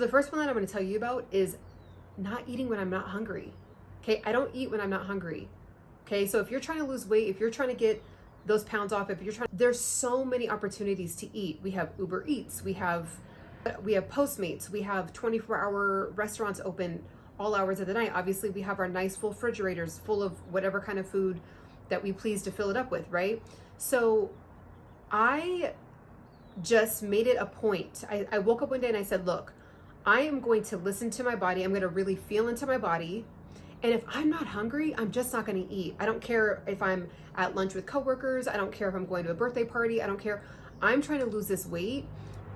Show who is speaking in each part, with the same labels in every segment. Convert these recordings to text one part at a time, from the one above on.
Speaker 1: The first one that I'm going to tell you about is not eating when I'm not hungry. Okay, I don't eat when I'm not hungry. Okay, so if you're trying to lose weight, if you're trying to get those pounds off, if you're trying, there's so many opportunities to eat. We have Uber Eats, we have Postmates, we have 24-hour restaurants open all hours of the night. Obviously, we have our nice full refrigerators full of whatever kind of food that we please to fill it up with, right? So I just made it a point. I woke up one day and I said, look, I am going to listen to my body. I'm going to really feel into my body. And if I'm not hungry, I'm just not going to eat. I don't care if I'm at lunch with coworkers. I don't care if I'm going to a birthday party. I don't care. I'm trying to lose this weight.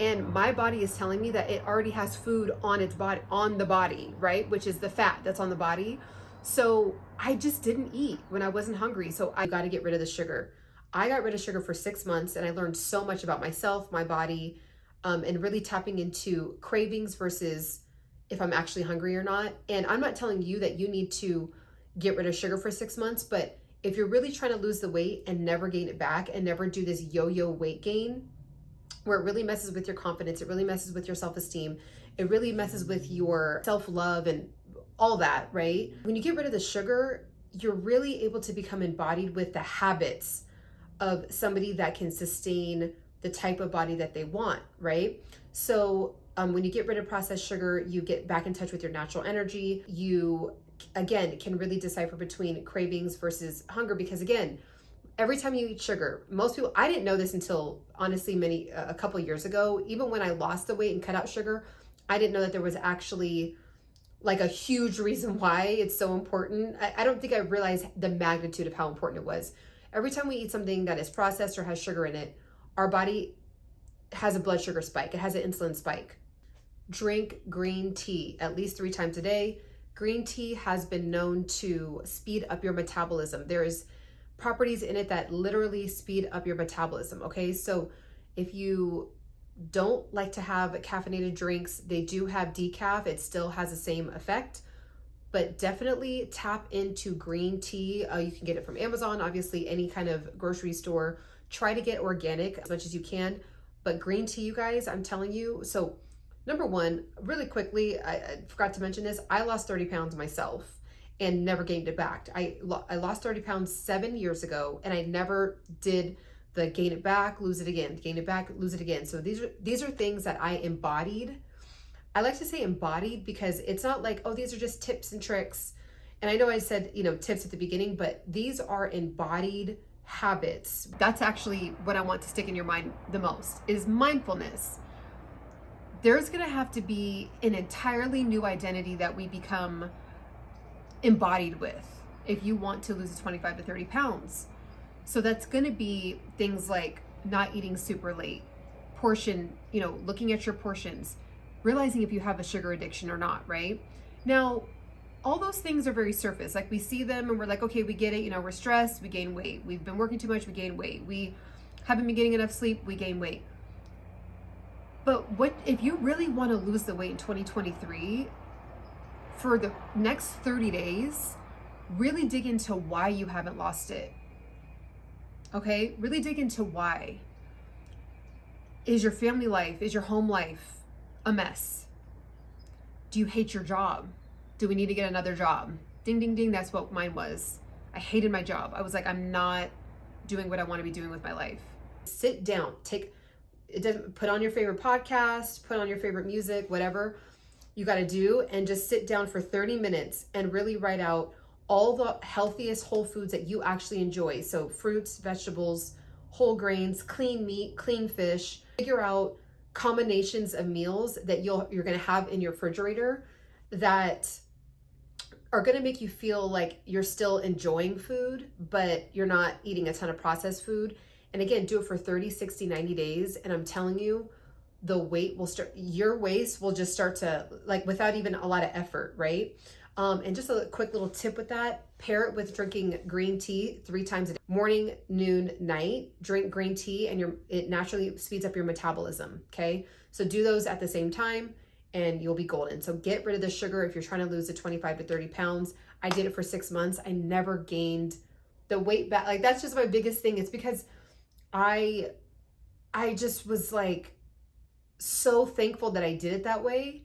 Speaker 1: And my body is telling me that it already has food on its body, on the body, right? Which is the fat that's on the body. So I just didn't eat when I wasn't hungry. So I got to get rid of the sugar. I got rid of sugar for 6 months and I learned so much about myself, my body, and really tapping into cravings versus if I'm actually hungry or not. And I'm not telling you that you need to get rid of sugar for 6 months, but if you're really trying to lose the weight and never gain it back and never do this yo-yo weight gain, where it really messes with your confidence, it really messes with your self-esteem, it really messes with your self-love and all that, right? When you get rid of the sugar, you're really able to become embodied with the habits of somebody that can sustain the type of body that they want, right? So when you get rid of processed sugar, you get back in touch with your natural energy. You, again, can really decipher between cravings versus hunger because, again, every time you eat sugar, most people, I didn't know this until honestly a couple years ago. Even when I lost the weight and cut out sugar, I didn't know that there was actually like a huge reason why it's so important. I don't think I realized the magnitude of how important it was. Every time we eat something that is processed or has sugar in it, our body has a blood sugar spike. It has an insulin spike. Drink green tea at least 3 times a day. Green tea has been known to speed up your metabolism. There's properties in it that literally speed up your metabolism, okay? So if you don't like to have caffeinated drinks, they do have decaf. It still has the same effect, but definitely tap into green tea. You can get it from Amazon, obviously any kind of grocery store. Try to get organic as much as you can, but green tea, you guys, I'm telling you. So number one, really quickly, I forgot to mention this, I lost 30 pounds myself and never gained it back. I lost 30 pounds 7 years ago and I never did the gain it back, lose it again, gain it back, lose it again. So these are things that I embodied. I like to say embodied because it's not like, oh, these are just tips and tricks. And I know I said, tips at the beginning, but these are embodied habits. That's actually what I want to stick in your mind the most is mindfulness. There's going to have to be an entirely new identity that we become embodied with if you want to lose 25 to 30 pounds. So that's going to be things like not eating super late, portion, looking at your portions, realizing if you have a sugar addiction or not, right? Now, all those things are very surface. Like we see them and we're like, okay, we get it. We're stressed, we gain weight. We've been working too much, we gain weight. We haven't been getting enough sleep, we gain weight. But what if you really want to lose the weight in 2023, for the next 30 days, really dig into why you haven't lost it. Okay? Really dig into why. Is your family life, is your home life a mess? Do you hate your job? Do we need to get another job? Ding, ding, ding. That's what mine was. I hated my job. I was like, I'm not doing what I want to be doing with my life. Sit down, put on your favorite podcast, put on your favorite music, whatever you got to do, and just sit down for 30 minutes and really write out all the healthiest whole foods that you actually enjoy. So fruits, vegetables, whole grains, clean meat, clean fish. Figure out combinations of meals that you're going to have in your refrigerator that are going to make you feel like you're still enjoying food, but you're not eating a ton of processed food. And again, do it for 30, 60, 90 days. And I'm telling you, the weight will start, your waist will just start to, like, without even a lot of effort, right? And just a quick little tip with that, pair it with drinking green tea 3 times a day, morning, noon, night. Drink green tea and it naturally speeds up your metabolism, okay? So do those at the same time and you'll be golden. So get rid of the sugar if you're trying to lose the 25 to 30 pounds. I did it for 6 months. I never gained the weight back. Like, that's just my biggest thing. It's because I just was like so thankful that I did it that way,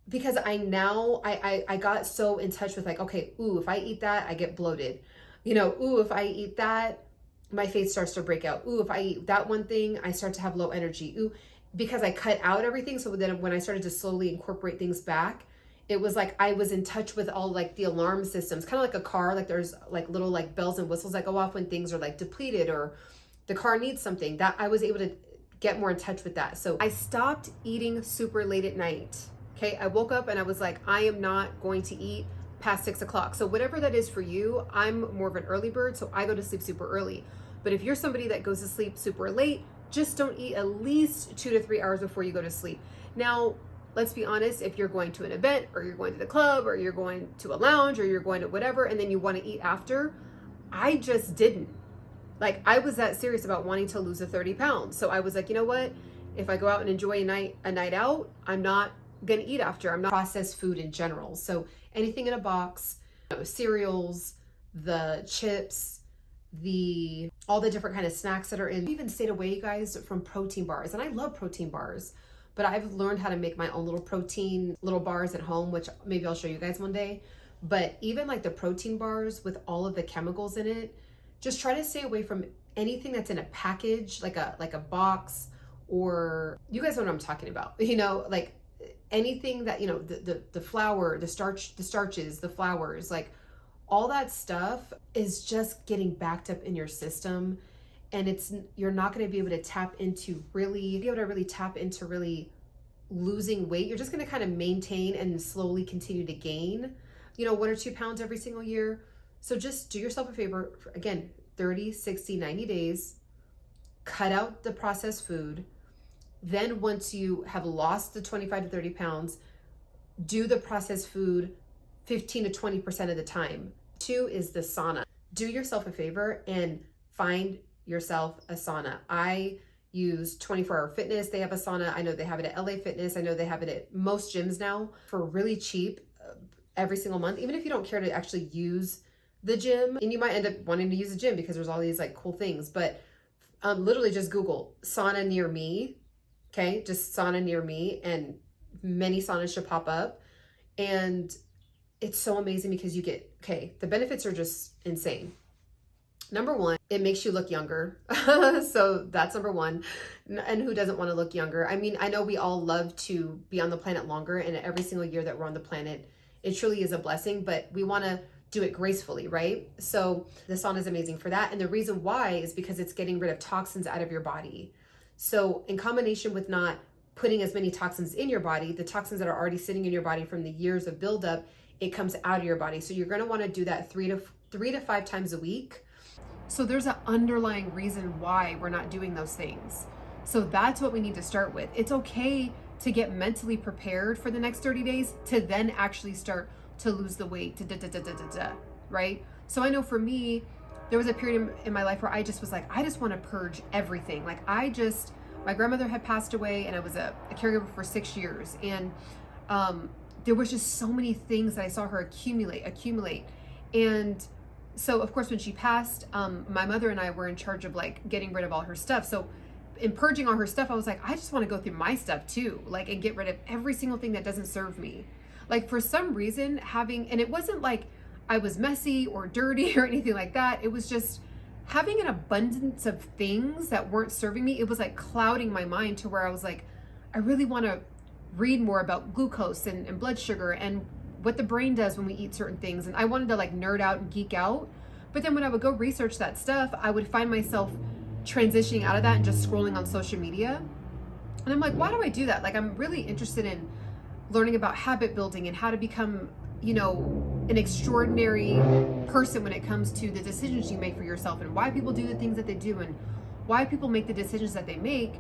Speaker 1: because I got so in touch with like, okay, ooh, if I eat that, I get bloated. Ooh, if I eat that, my face starts to break out. Ooh, if I eat that one thing, I start to have low energy. Ooh, because I cut out everything. So then when I started to slowly incorporate things back, it was like I was in touch with all like the alarm systems, kind of like a car. Like there's like little like bells and whistles that go off when things are like depleted or the car needs something. That I was able to get more in touch with that. So I stopped eating super late at night. Okay, I woke up and I was like, I am not going to eat past 6 o'clock. So whatever that is for you, I'm more of an early bird, so I go to sleep super early. But if you're somebody that goes to sleep super late, just don't eat at least 2 to 3 hours before you go to sleep. Now, let's be honest, if you're going to an event or you're going to the club or you're going to a lounge or you're going to whatever, and then you want to eat after, I just didn't. Like, I was that serious about wanting to lose the 30 pounds. So I was like, you know what? If I go out and enjoy a night out, I'm not gonna eat after. I'm not processed food in general. So anything in a box, cereals, the chips, all the different kind of snacks that are in. I even stayed away, guys, from protein bars. And I love protein bars, but I've learned how to make my own little protein little bars at home, which maybe I'll show you guys one day. But even like the protein bars with all of the chemicals in it, just try to stay away from anything that's in a package, like a box, or you guys know what I'm talking about. Like anything that, the flour, the starches, the flours, like all that stuff is just getting backed up in your system. And you're not going to be able to tap into really losing weight. You're just going to kind of maintain and slowly continue to gain, 1 or 2 pounds every single year. So just do yourself a favor, again, 30, 60, 90 days, cut out the processed food. Then once you have lost the 25 to 30 pounds, do the processed food 15 to 20% of the time. 2 is the sauna. Do yourself a favor and find yourself a sauna. I use 24-hour fitness. They have a sauna. I know they have it at LA Fitness. I know they have it at most gyms now for really cheap every single month, even if you don't care to actually use the gym. And you might end up wanting to use the gym because there's all these like cool things, but literally just Google sauna near me. Okay, just sauna near me, and many saunas should pop up. And it's so amazing because the benefits are just insane. Number 1, it makes you look younger. So that's number 1. And who doesn't want to look younger? I mean, I know we all love to be on the planet longer, and every single year that we're on the planet, it truly is a blessing, but we want to do it gracefully, right? So the sauna is amazing for that. And the reason why is because it's getting rid of toxins out of your body. So in combination with not putting as many toxins in your body, the toxins that are already sitting in your body from the years of buildup, it comes out of your body. So you're going to want to do that 3 to 5 times a week. So there's an underlying reason why we're not doing those things. So that's what we need to start with. It's okay to get mentally prepared for the next 30 days to then actually start to lose the weight, right? So I know for me, there was a period in my life where I just was like, I just want to purge everything. Like my grandmother had passed away, and I was a caregiver for 6 years. And there was just so many things that I saw her accumulate. And so of course, when she passed, my mother and I were in charge of like getting rid of all her stuff. So in purging all her stuff, I was like, I just want to go through my stuff too, like, and get rid of every single thing that doesn't serve me. Like for some reason and it wasn't like I was messy or dirty or anything like that. It was just having an abundance of things that weren't serving me. It was like clouding my mind to where I was like, I really want to read more about glucose and blood sugar and what the brain does when we eat certain things. And I wanted to like nerd out and geek out. But then when I would go research that stuff, I would find myself transitioning out of that and just scrolling on social media. And I'm like, why do I do that? Like, I'm really interested in learning about habit building and how to become, an extraordinary person when it comes to the decisions you make for yourself, and why people do the things that they do, and why people make the decisions that they make,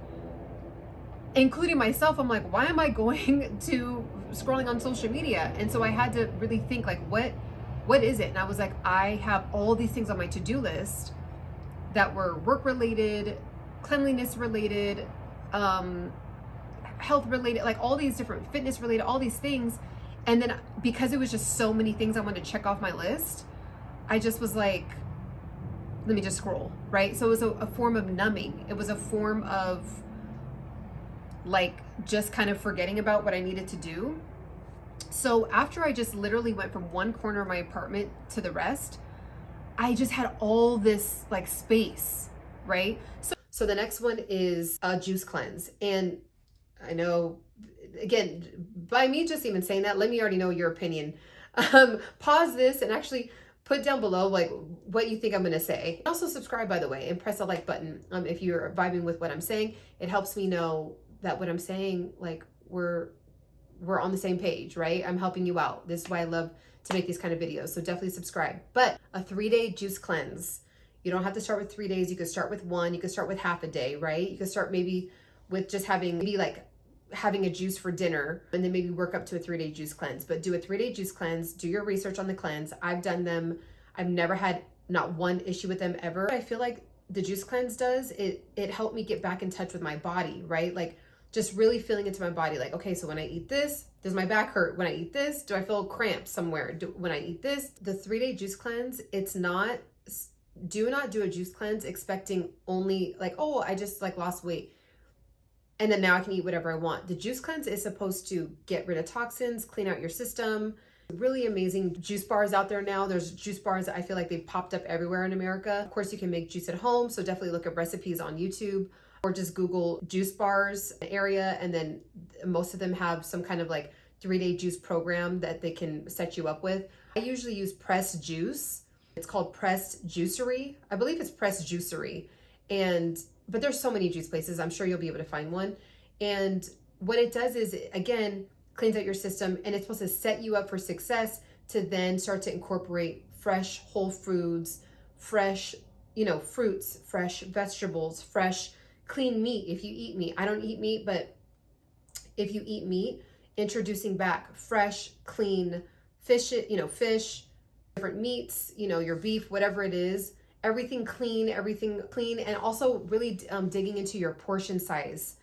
Speaker 1: including myself. I'm like, why am I going to scrolling on social media? And so I had to really think like, what is it? And I was like, I have all these things on my to-do list that were work related, cleanliness related, health related, like all these different fitness related, all these things. And then because it was just so many things I wanted to check off my list, I just was like, let me just scroll, right? So it was a form of numbing. It was a form of like just kind of forgetting about what I needed to do. So after I just literally went from one corner of my apartment to the rest, I just had all this like space, right? So the next one is a juice cleanse. And I know, again, by me just even saying that, let me already know your opinion. Pause this and actually put down below like what you think I'm gonna say. Also subscribe, by the way, and press the like button if you're vibing with what I'm saying. It helps me know that what I'm saying, like we're on the same page, right? I'm helping you out. This is why I love to make these kind of videos. So definitely subscribe. But a 3-day juice cleanse. You don't have to start with 3 days. You could start with one. You could start with half a day, right? You could start maybe with just having a juice for dinner, and then maybe work up to a 3-day juice cleanse. But do a 3-day juice cleanse. Do your research on the cleanse. I've done them. I've never had not one issue with them ever. I feel like the juice cleanse does, it helped me get back in touch with my body, right? Like just really feeling into my body. Like, okay, so when I eat this, does my back hurt? When I eat this, do I feel cramps somewhere? When I eat this, the 3-day juice cleanse, do not do a juice cleanse expecting only like, oh, I just like lost weight and then now I can eat whatever I want. The juice cleanse is supposed to get rid of toxins, clean out your system. Really amazing juice bars out there now. There's juice bars that I feel like they've popped up everywhere in America. Of course, you can make juice at home, so definitely look at recipes on YouTube or just Google juice bars area, and then most of them have some kind of like 3-day juice program that they can set you up with. I usually use Pressed Juice. It's called Pressed Juicery. I believe it's Pressed Juicery. But there's so many juice places. I'm sure you'll be able to find one. And what it does is, again, cleans out your system, and it's supposed to set you up for success to then start to incorporate fresh whole foods, fresh, fruits, fresh vegetables, fresh clean meat. If you eat meat, I don't eat meat, but if you eat meat, introducing back fresh, clean fish, different meats, your beef, whatever it is, everything clean, and also really digging into your portion size.